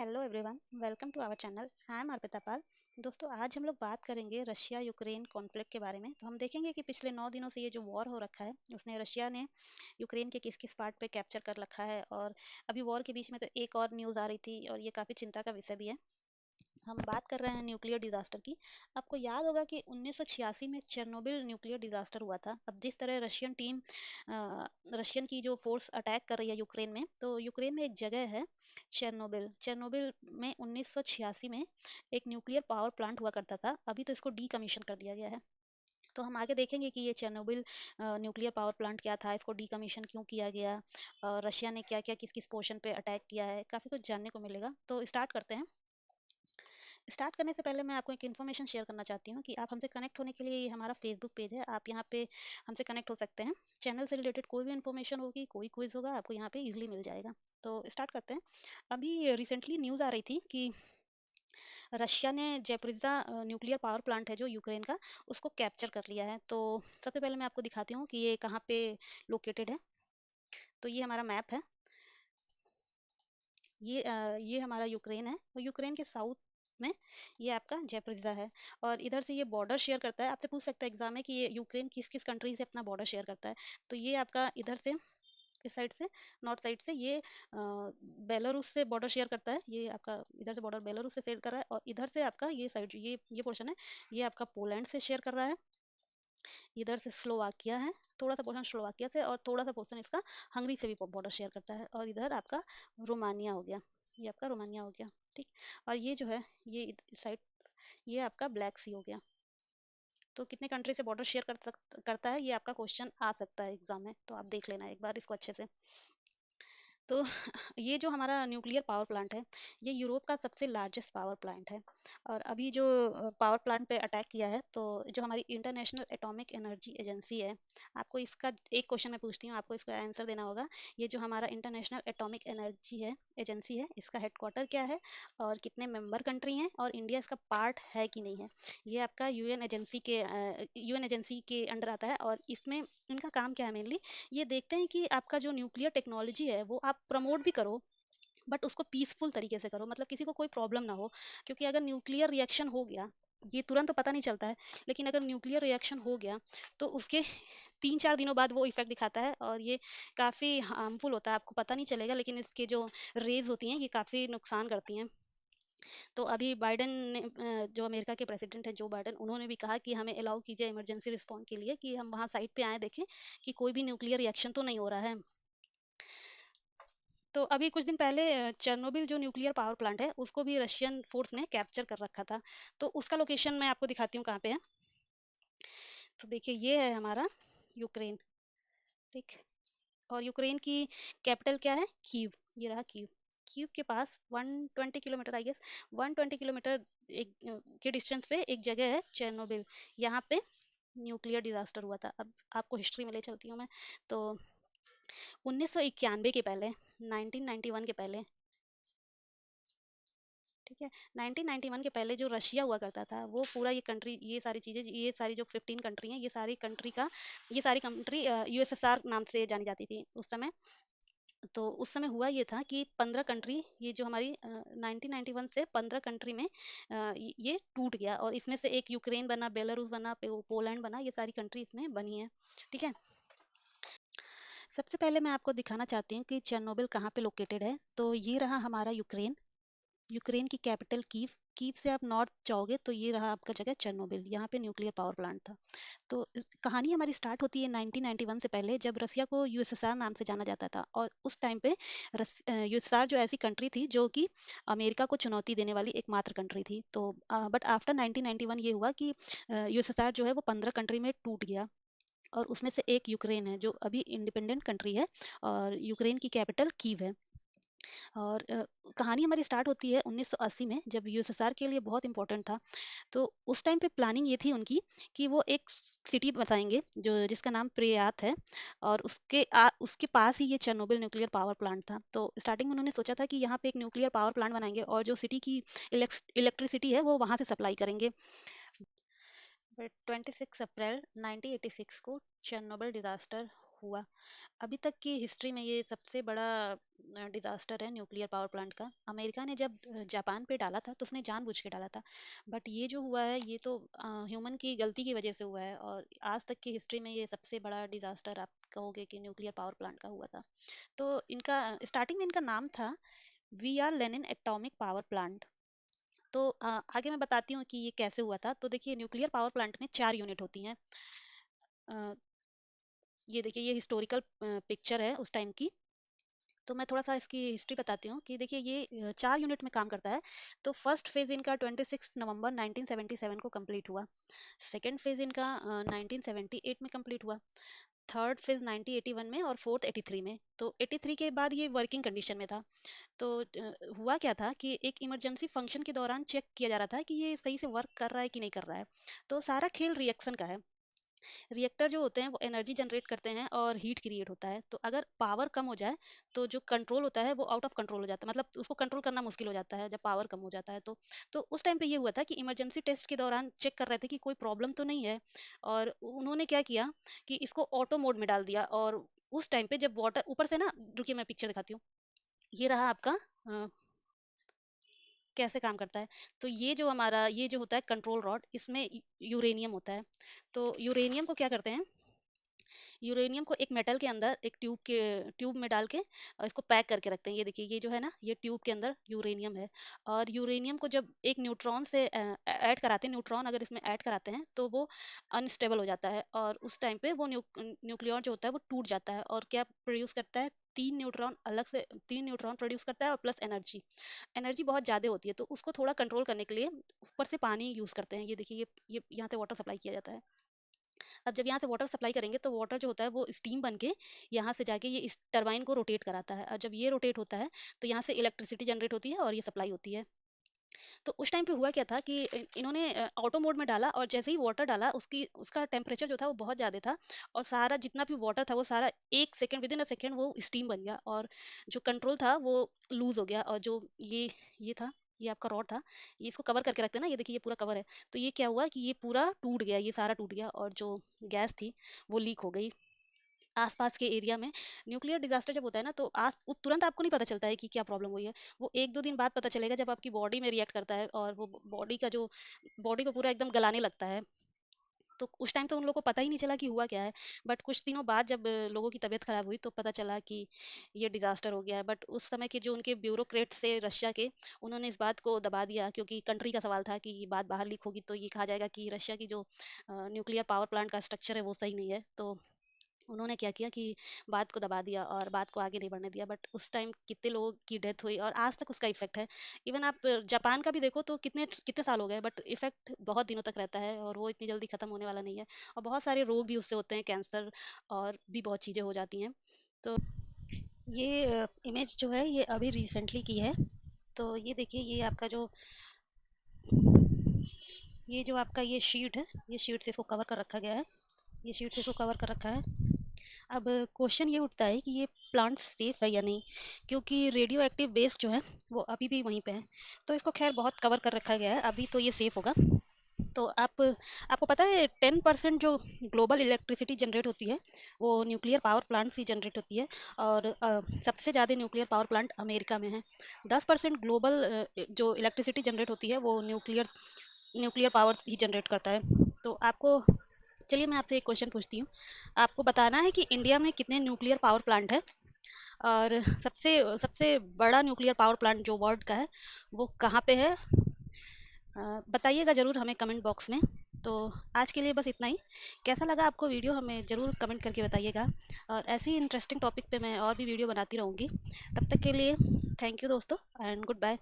Hello everyone, welcome to our channel. I am Arpita Pal. दोस्तों, आज हम लोग बात करेंगे रशिया यूक्रेन कॉन्फ्लिक्ट के बारे में। तो हम देखेंगे कि पिछले 9 दिनों से ये जो वॉर हो रखा है, उसने रशिया ने यूक्रेन के किस किस पार्ट पे कैप्चर कर रखा है। और अभी वॉर के बीच में तो एक और न्यूज़ आ रही थी और ये काफ़ी चिंता का विषय भी है। हम बात कर रहे हैं न्यूक्लियर डिजास्टर की। आपको याद होगा कि 1986 में चेर्नोबिल न्यूक्लियर डिजास्टर हुआ था। अब जिस तरह रशियन की जो फोर्स अटैक कर रही है यूक्रेन में, तो यूक्रेन में एक जगह है चेर्नोबिल। चेर्नोबिल में 1986 में एक न्यूक्लियर पावर प्लांट हुआ करता था। अभी तो इसको डीकमीशन कर दिया गया है। तो हम आगे देखेंगे कि ये चेर्नोबिल न्यूक्लियर पावर प्लांट क्या था, इसको डीकमीशन क्यों किया गया, और रशिया ने क्या क्या किस किस पोर्शन पे अटैक किया है। काफ़ी कुछ जानने को मिलेगा। तो स्टार्ट करते हैं। स्टार्ट करने से पहले मैं आपको एक इन्फॉर्मेशन शेयर करना चाहती हूँ कि आप हमसे कनेक्ट होने के लिए ये हमारा फेसबुक पेज है। आप यहाँ पे हमसे कनेक्ट हो सकते हैं। चैनल से रिलेटेड कोई भी इन्फॉर्मेशन होगी, कोई क्विज होगा, आपको यहाँ पे इजीली मिल जाएगा। तो स्टार्ट करते हैं। अभी रिसेंटली न्यूज़ आ रही थी कि रशिया ने जेपरिजा न्यूक्लियर पावर प्लांट है जो यूक्रेन का, उसको कैप्चर कर लिया है। तो सबसे पहले मैं आपको दिखाती हूँ कि ये कहाँ पे लोकेटेड है। तो ये हमारा मैप है। ये हमारा यूक्रेन है और यूक्रेन के साउथ में ये आपका जेपरिजा है। और इधर से ये बॉर्डर शेयर करता है। आपसे पूछ सकता है एग्जाम में कि ये यूक्रेन किस किस कंट्री से अपना बॉर्डर शेयर करता है। तो ये आपका इधर से, इस साइड से, नॉर्थ साइड से ये बेलारूस से बॉर्डर शेयर करता है। ये आपका इधर से बॉर्डर बेलारूस से शेयर कर रहा है। और इधर से आपका ये साइड, ये पोर्शन है, ये आपका पोलैंड से शेयर कर रहा है। इधर से स्लोवाकिया है, थोड़ा सा पोर्शन स्लोवाकिया से, और थोड़ा सा पोर्शन इसका हंगरी से भी बॉर्डर शेयर करता है। और इधर आपका रोमानिया हो गया, ये आपका रोमानिया हो गया। ठीक। और ये जो है, ये साइड, ये आपका ब्लैक सी हो गया। तो कितने कंट्री से बॉर्डर शेयर करता है, ये आपका क्वेश्चन आ सकता है एग्जाम में। तो आप देख लेना एक बार इसको अच्छे से। तो ये जो हमारा न्यूक्लियर पावर प्लांट है, ये यूरोप का सबसे लार्जेस्ट पावर प्लांट है। और अभी जो पावर प्लांट पे अटैक किया है, तो जो हमारी इंटरनेशनल एटॉमिक एनर्जी एजेंसी है, आपको इसका एक क्वेश्चन मैं पूछती हूँ, आपको इसका आंसर देना होगा। ये जो हमारा इंटरनेशनल एटॉमिक एनर्जी है, एजेंसी है, इसका हेडक्वार्टर क्या है, और कितने मेंबर कंट्री हैं, और इंडिया इसका पार्ट है कि नहीं है। ये आपका यूएन एजेंसी के अंडर आता है। और इसमें इनका काम क्या है मेनली, ये देखते हैं कि आपका जो न्यूक्लियर टेक्नोलॉजी है वो आप प्रमोट भी करो, बट उसको पीसफुल तरीके से करो, मतलब किसी को कोई प्रॉब्लम ना हो। क्योंकि अगर न्यूक्लियर रिएक्शन हो गया, ये तुरंत तो पता नहीं चलता है, लेकिन अगर न्यूक्लियर रिएक्शन हो गया तो उसके 3-4 दिनों बाद वो इफेक्ट दिखाता है। और ये काफ़ी हार्मफुल होता है, आपको पता नहीं चलेगा, लेकिन इसके जो रेज होती हैं ये काफ़ी नुकसान करती हैं। तो अभी बाइडेन ने जो अमेरिका के प्रेसिडेंट हैं जो बाइडेन, उन्होंने भी कहा कि हमें अलाउ कीजिए इमरजेंसी रिस्पॉन्स के लिए, कि हम वहाँ साइट पे आए देखें कि कोई भी न्यूक्लियर रिएक्शन तो नहीं हो रहा है। तो अभी कुछ दिन पहले चेर्नोबिल जो न्यूक्लियर पावर प्लांट है, उसको भी रशियन फोर्स ने कैप्चर कर रखा था। तो उसका लोकेशन मैं आपको दिखाती हूँ कहाँ पे है। तो देखिए, ये है हमारा यूक्रेन। ठीक। और यूक्रेन की कैपिटल क्या है, कीव। ये रहा कीव। कीव के पास 120 किलोमीटर, आई गेस 120 किलोमीटर एक के डिस्टेंस पे एक जगह है चेर्नोबिल। यहाँ पे न्यूक्लियर डिजास्टर हुआ था। अब आपको हिस्ट्री में ले चलती हूँ मैं। तो 1991 के पहले, 1991 के पहले, ठीक है, 1991 के पहले जो रशिया हुआ करता था, वो पूरा ये कंट्री, ये सारी चीज़ें, ये सारी जो 15 कंट्री हैं, ये सारी कंट्री यूएसएसआर नाम से जानी जाती थी उस समय। तो उस समय हुआ ये था कि 15 कंट्री, ये जो हमारी 1991 से 15 कंट्री में ये टूट गया। और इसमें से एक यूक्रेन बना, बेलारूस बना, पोलैंड बना, ये सारी कंट्री इसमें बनी है। ठीक है। सबसे पहले मैं आपको दिखाना चाहती हूँ कि चेर्नोबिल कहाँ पे लोकेटेड है। तो ये रहा हमारा यूक्रेन। यूक्रेन की कैपिटल कीव। कीव से आप नॉर्थ जाओगे तो ये रहा आपका जगह चेर्नोबिल, यहाँ पे न्यूक्लियर पावर प्लांट था। तो कहानी हमारी स्टार्ट होती है 1991 से पहले, जब रसिया को यूएसएसआर नाम से जाना जाता था। और उस टाइम पे यूएसएसआर जो ऐसी कंट्री थी जो कि अमेरिका को चुनौती देने वाली एकमात्र कंट्री थी। तो बट आफ्टर 1991 ये हुआ कि यूएसएसआर जो है वो 15 कंट्री में टूट गया। और उसमें से एक यूक्रेन है जो अभी इंडिपेंडेंट कंट्री है। और यूक्रेन की कैपिटल कीव है। और कहानी हमारी स्टार्ट होती है 1980 में, जब यूएसएसआर के लिए बहुत इंपॉर्टेंट था। तो उस टाइम पे प्लानिंग ये थी उनकी कि वो एक सिटी बताएंगे जो जिसका नाम प्रियात है। और उसके पास ही ये चेर्नोबिल न्यूक्लियर पावर प्लांट था। तो स्टार्टिंग में उन्होंने सोचा था कि यहाँ पे एक न्यूक्लियर पावर प्लांट बनाएंगे और जो सिटी की इलेक्ट्रिसिटी है वो वहाँ से सप्लाई करेंगे। बट 26 अप्रैल 1986 को चेर्नोबिल डिजास्टर हुआ। अभी तक की हिस्ट्री में ये सबसे बड़ा डिजास्टर है न्यूक्लियर पावर प्लांट का। अमेरिका ने जब जापान पे डाला था तो उसने जानबूझ के डाला था, बट ये जो हुआ है ये तो ह्यूमन की गलती की वजह से हुआ है, और आज तक की हिस्ट्री में ये सबसे बड़ा डिजास्टर आप कहोगे कि न्यूक्लियर पावर प्लांट का हुआ था। तो इनका स्टार्टिंग में इनका नाम था V R Lenin atomic power plant. तो आगे मैं बताती हूँ कि ये कैसे हुआ था। तो देखिए, न्यूक्लियर पावर प्लांट में 4 यूनिट होती हैं। अ, ये देखिए, ये हिस्टोरिकल पिक्चर है उस टाइम की। तो मैं थोड़ा सा इसकी हिस्ट्री बताती हूँ कि देखिए, ये 4 यूनिट में काम करता है। तो फर्स्ट फेज इनका 26 नवंबर 1977 को कंप्लीट हुआ। सेकेंड फेज इनका 1978 में कंप्लीट हुआ। थर्ड फेज 1981 में, और फोर्थ 83 में। तो 83 के बाद ये वर्किंग कंडीशन में था। तो हुआ क्या था कि एक इमरजेंसी फंक्शन के दौरान चेक किया जा रहा था कि ये सही से वर्क कर रहा है कि नहीं कर रहा है। तो सारा खेल रिएक्शन का है। रिएक्टर जो होते हैं वो एनर्जी जनरेट करते हैं और हीट क्रिएट होता है। तो अगर पावर कम हो जाए तो जो कंट्रोल होता है वो आउट ऑफ कंट्रोल हो जाता है, मतलब उसको कंट्रोल करना मुश्किल हो जाता है जब पावर कम हो जाता है। तो उस टाइम पे ये हुआ था कि इमरजेंसी टेस्ट के दौरान चेक कर रहे थे कि कोई प्रॉब्लम तो नहीं है। और उन्होंने क्या किया कि इसको ऑटो मोड में डाल दिया। और उस टाइम पे जब वाटर ऊपर से ना, रुकिए मैं पिक्चर दिखाती हूँ। ये रहा आपका कैसे काम करता है। तो ये जो हमारा ये जो होता है कंट्रोल रॉड, इसमें यूरेनियम होता है। तो यूरेनियम को क्या करते हैं, यूरेनियम को एक मेटल के अंदर एक ट्यूब में डाल के इसको पैक करके रखते हैं। ये देखिए, ये जो है ना, ये ट्यूब के अंदर यूरेनियम है। और यूरेनियम को जब एक न्यूट्रॉन से ऐड कराते हैं, न्यूट्रॉन अगर इसमें ऐड कराते हैं तो वो अनस्टेबल हो जाता है। और उस टाइम पे वो न्यूक्लियॉन जो होता है वो टूट जाता है। और क्या प्रोड्यूस करता है, 3 न्यूट्रॉन अलग से, 3 न्यूट्रॉन प्रोड्यूस करता है, और प्लस एनर्जी। एनर्जी बहुत ज़्यादा होती है, तो उसको थोड़ा कंट्रोल करने के लिए ऊपर से पानी यूज़ करते हैं। ये देखिए, ये यहाँ से वाटर सप्लाई किया जाता है। अब जब यहाँ से वाटर सप्लाई करेंगे तो वाटर जो होता है वो स्टीम बन के यहाँ से जाके ये इस टरबाइन को रोटेट कराता है। और जब ये रोटेट होता है तो यहाँ से इलेक्ट्रिसिटी जनरेट होती है और ये सप्लाई होती है। तो उस टाइम पे हुआ क्या था कि इन्होंने ऑटो मोड में डाला, और जैसे ही वाटर डाला उसकी उसका टेम्परेचर जो था वो बहुत ज़्यादा था। और सारा जितना भी वाटर था वो सारा 1 second, with in a second वो स्टीम बन गया। और जो कंट्रोल था वो लूज हो गया। और जो ये था, ये आपका रॉड था, ये इसको कवर करके रखते हैं ना, ये देखिए ये पूरा कवर है। तो ये क्या हुआ कि ये पूरा टूट गया, ये सारा टूट गया, और जो गैस थी वो लीक हो गई आसपास के एरिया में। न्यूक्लियर डिजास्टर जब होता है ना, तो तुरंत आपको नहीं पता चलता है कि क्या प्रॉब्लम हुई है। वो 1-2 दिन बाद पता चलेगा, जब आपकी बॉडी में रिएक्ट करता है और वो बॉडी को पूरा एकदम गलाने लगता है। तो उस टाइम तो उन लोगों को पता ही नहीं चला कि हुआ क्या है। बट कुछ दिनों बाद जब लोगों की तबीयत खराब हुई तो पता चला कि ये डिजास्टर हो गया है। बट उस समय के जो उनके ब्यूरोक्रेट्स से रशिया के, उन्होंने इस बात को दबा दिया, क्योंकि कंट्री का सवाल था कि ये बात बाहर लीक होगी तो ये कहा जाएगा कि रशिया की जो न्यूक्लियर पावर प्लांट का स्ट्रक्चर है वो सही नहीं है। तो उन्होंने क्या किया कि बात को दबा दिया और बात को आगे नहीं बढ़ने दिया। बट उस टाइम कितने लोगों की डेथ हुई और आज तक उसका इफेक्ट है। इवन आप जापान का भी देखो तो कितने कितने साल हो गए, बट इफेक्ट बहुत दिनों तक रहता है और वो इतनी जल्दी खत्म होने वाला नहीं है। और बहुत सारे रोग भी उससे होते हैं, कैंसर और भी बहुत चीज़ें हो जाती हैं। तो ये इमेज जो है ये अभी रिसेंटली की है। तो ये देखिए, ये जो आपका ये शीट है, ये शीट से इसको कवर कर रखा गया है। ये शीट से इसको कवर कर रखा है। अब क्वेश्चन ये उठता है कि ये प्लांट सेफ है या नहीं, क्योंकि रेडियो एक्टिव वेस्ट जो है वो अभी भी वहीं पे है। तो इसको खैर बहुत कवर कर रखा गया है, अभी तो ये सेफ होगा। तो आपको पता है 10% जो ग्लोबल इलेक्ट्रिसिटी जनरेट होती है वो न्यूक्लियर पावर प्लांट से जनरेट होती है। और सबसे ज़्यादा न्यूक्लियर पावर प्लांट अमेरिका में है। 10% ग्लोबल जो इलेक्ट्रिसिटी जनरेट होती है वो न्यूक्लियर पावर ही जनरेट करता है। तो आपको, चलिए मैं आपसे एक क्वेश्चन पूछती हूँ। आपको बताना है कि इंडिया में कितने न्यूक्लियर पावर प्लांट है, और सबसे सबसे बड़ा न्यूक्लियर पावर प्लांट जो वर्ल्ड का है वो कहाँ पे है। बताइएगा ज़रूर हमें कमेंट बॉक्स में। तो आज के लिए बस इतना ही। कैसा लगा आपको वीडियो, हमें ज़रूर कमेंट करके बताइएगा। और ऐसी इंटरेस्टिंग टॉपिक पे मैं और भी वीडियो बनाती रहूँगी। तब तक के लिए थैंक यू दोस्तों, एंड गुड बाय।